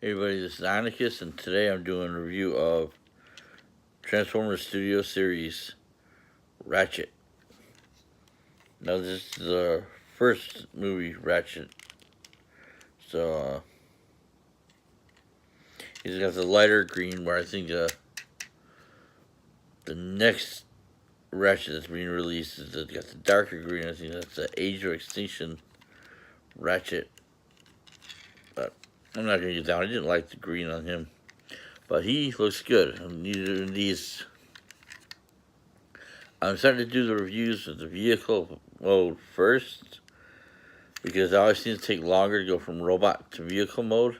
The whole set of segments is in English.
Hey everybody, this is Ionacus, and today I'm doing a review of Transformers Studio Series Ratchet. Now this is the first movie, Ratchet. So he's got the lighter green, where I think the next Ratchet that's being released is got the darker green. I think that's the Age of Extinction Ratchet. But I'm not gonna get down. I didn't like the green on him, but he looks good. I'm starting to do the reviews of the vehicle mode first, because I always seem to take longer to go from robot to vehicle mode,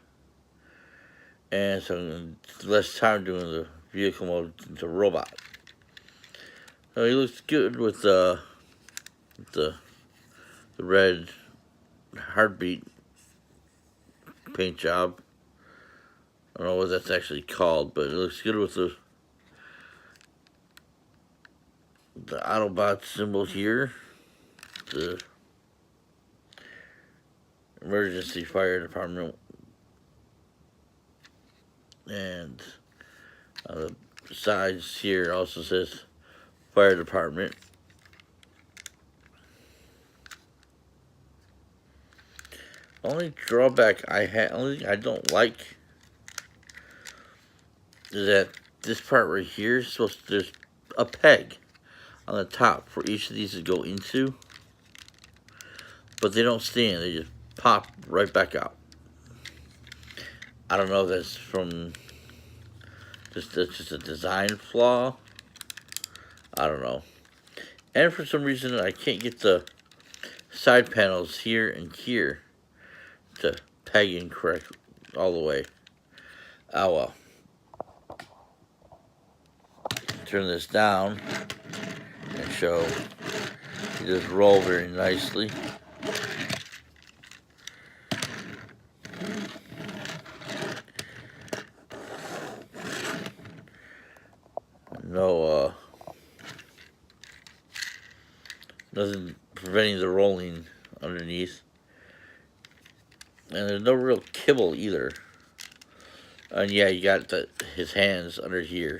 and so less time doing the vehicle mode to robot. So he looks good with the red heartbeat paint job. I don't know what that's actually called, but it looks good with the Autobot symbol here, the emergency fire department, and on the sides here also says fire department. Only drawback only thing I don't like is that this part right here is there's a peg on the top for each of these to go into, but they don't stand, they just pop right back out. I don't know if that's just a design flaw. I don't know. And for some reason I can't get the side panels here and here to peg in correct all the way. Oh well. Turn this down and show you just roll very nicely. No, nothing preventing the rolling underneath. And there's no real kibble either. And yeah, you got his hands under here.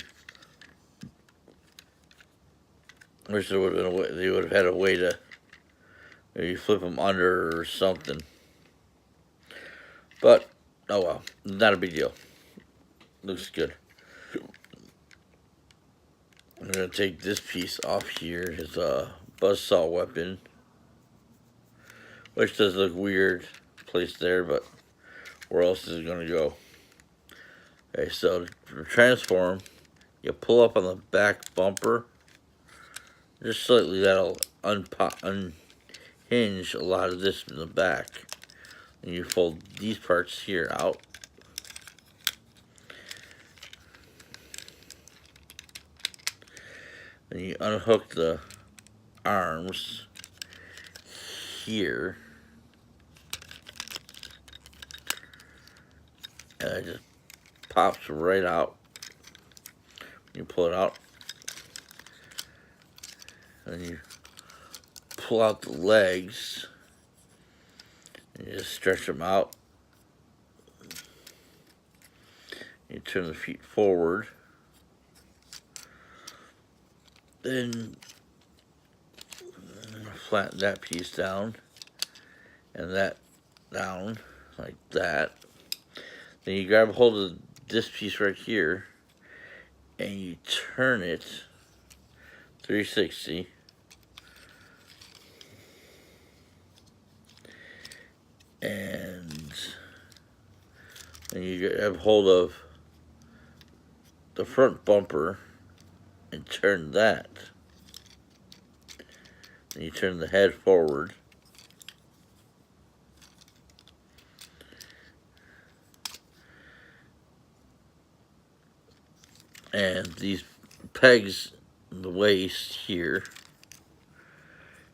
I wish there would have been a way, they would have had a way to maybe flip him under or something. But, oh well, not a big deal. Looks good. I'm going to take this piece off here, his buzzsaw weapon, which does look weird placed there, but where else is it going to go? Okay, so to transform, you pull up on the back bumper, just slightly. That'll unhinge a lot of this in the back, and you fold these parts here out. And you unhook the arms here, and it just pops right out. You pull it out, and you pull out the legs, and you just stretch them out. You turn the feet forward, then flatten that piece down, and that down, like that. Then you grab hold of this piece right here, and you turn it 360. And then you grab hold of the front bumper and turn that. And you turn the head forward. And these pegs in the waist here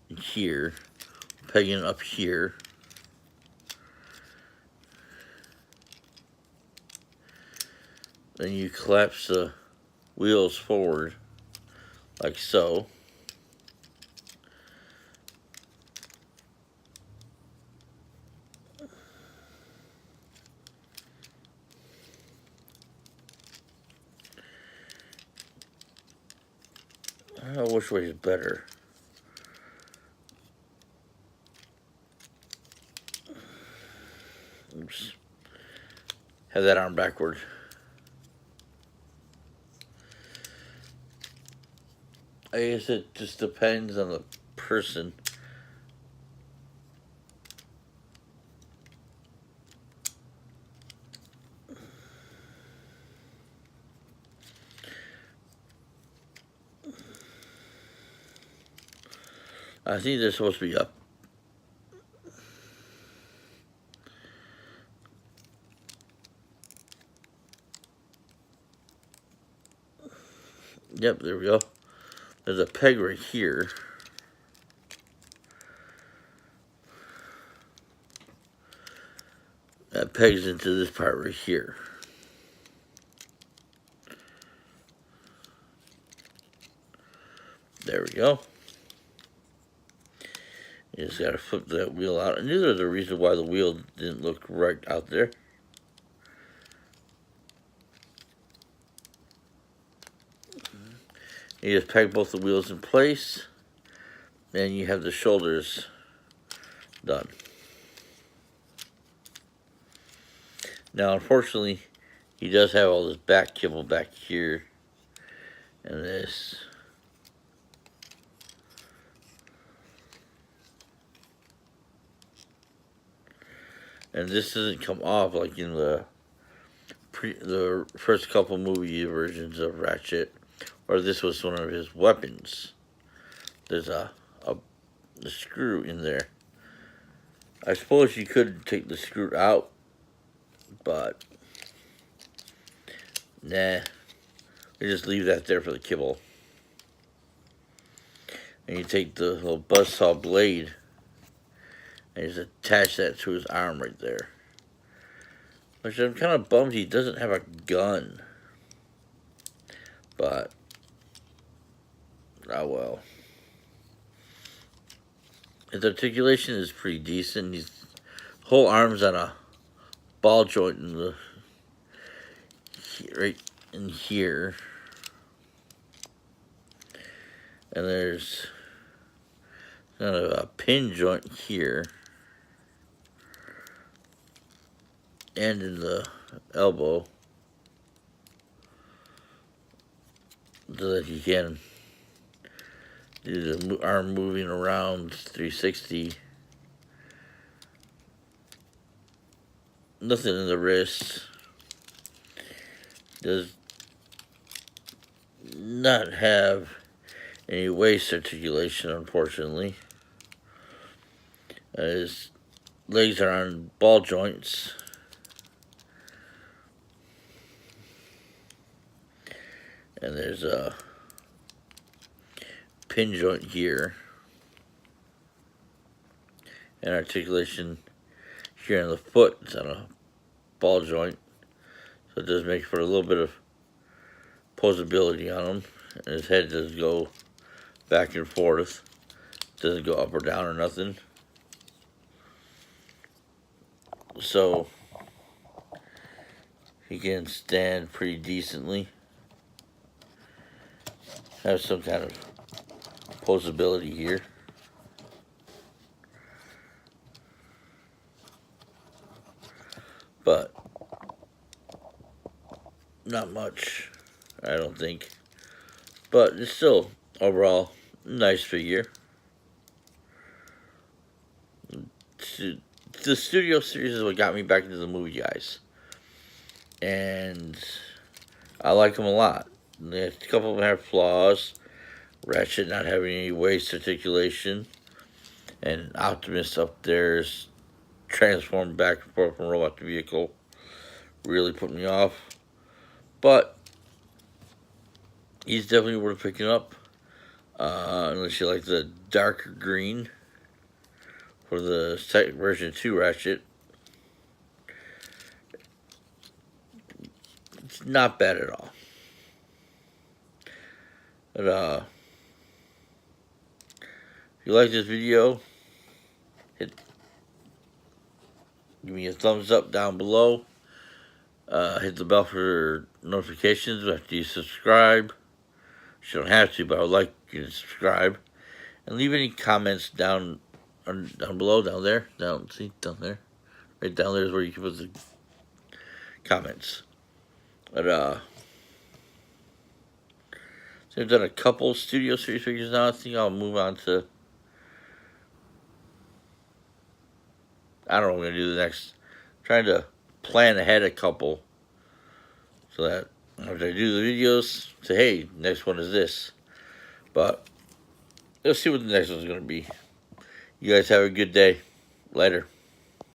and here, pegging up here. Then you collapse the wheels forward like so. know which way is better. Oops. Have that arm backward. I guess it just depends on the person. I think they're supposed to be up. Yep, there we go. There's a peg right here. That pegs into this part right here. There we go. You just gotta flip that wheel out. I knew there was a reason why the wheel didn't look right out there. You just peg both the wheels in place, and you have the shoulders done. Now, unfortunately, he does have all this back kibble back here, and this. And this doesn't come off like in the first couple movie versions of Ratchet, or this was one of his weapons. There's a screw in there. I suppose you could take the screw out, but nah. We just leave that there for the kibble. And you take the little buzzsaw blade and just attach that to his arm right there. Which I'm kind of bummed he doesn't have a gun. But, oh well. His articulation is pretty decent. His whole arm's on a ball joint in the right in here. And there's kind of a pin joint here. And in the elbow. So that you can do the arm moving around 360. Nothing in the wrist. Does not have any waist articulation, unfortunately. His legs are on ball joints. And there's a pin joint here. And articulation here in the foot. It's on a ball joint. So it does make for a little bit of posability on him. And his head does go back and forth. Doesn't go up or down or nothing. So he can stand pretty decently. Have some kind of posability here. But not much, I don't think. But it's still overall nice figure. The Studio Series is what got me back into the movie, guys. And I like them a lot. A couple of them have flaws. Ratchet not having any waist articulation. And Optimus up there is transformed back and forth from robot to vehicle. Really put me off. But he's definitely worth picking up. Unless you like the darker green for the second version 2 Ratchet. It's not bad at all. But if you like this video, give me a thumbs up down below. Hit the bell for notifications after you subscribe. You don't have to, but I would like you to subscribe and leave any comments down below, down there, down there, right down there is where you can put the comments. But so I've done a couple Studio Series figures now. I think I'll move on to, I don't know what I'm gonna do the next. I'm trying to plan ahead a couple so that after I do the videos, say, hey, next one is this. But let's see what the next one's gonna be. You guys have a good day. Later.